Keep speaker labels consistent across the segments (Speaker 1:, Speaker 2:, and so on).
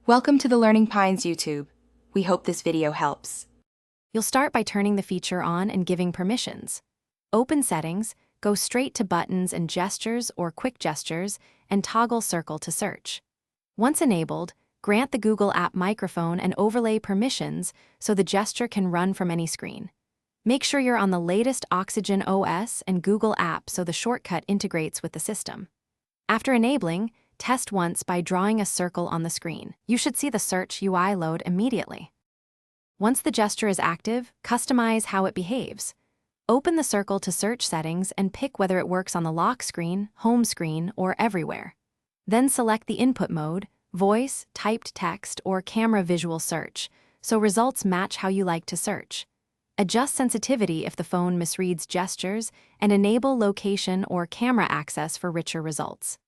Speaker 1: Welcome to the Learning Pines YouTube. We hope this video helps.
Speaker 2: You'll start by turning the feature on and giving permissions. Open Settings, go straight to Buttons and Gestures or Quick Gestures, and toggle Circle to search. Once enabled, grant the Google App microphone and overlay permissions so the gesture can run from any screen. Make sure you're on the latest Oxygen OS and Google App so the shortcut integrates with the system. After enabling, test once by drawing a circle on the screen. You should see the Search UI load immediately. Once the gesture is active, customize how it behaves. Open the circle to search settings and pick whether it works on the lock screen, home screen, or everywhere. Then select the input mode, voice, typed text, or camera visual search, so results match how you like to search. Adjust sensitivity if the phone misreads gestures, and enable location or camera access for richer results.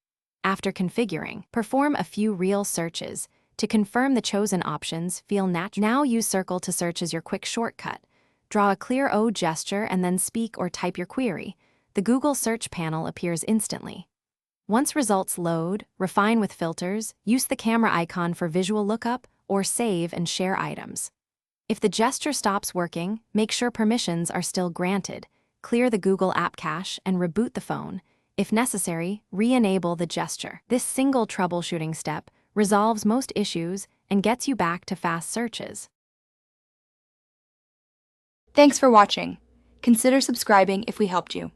Speaker 2: After configuring, perform a few real searches. To confirm the chosen options feel natural. Now use Circle to search as your quick shortcut. Draw a clear O gesture and then speak or type your query. The Google search panel appears instantly. Once results load, refine with filters, use the camera icon for visual lookup, or save and share items. If the gesture stops working, make sure permissions are still granted. Clear the Google App Cache and reboot the phone. If necessary, re-enable the gesture. This single troubleshooting step resolves most issues and gets you back to fast searches.
Speaker 1: Thanks for watching. Consider subscribing if we helped you.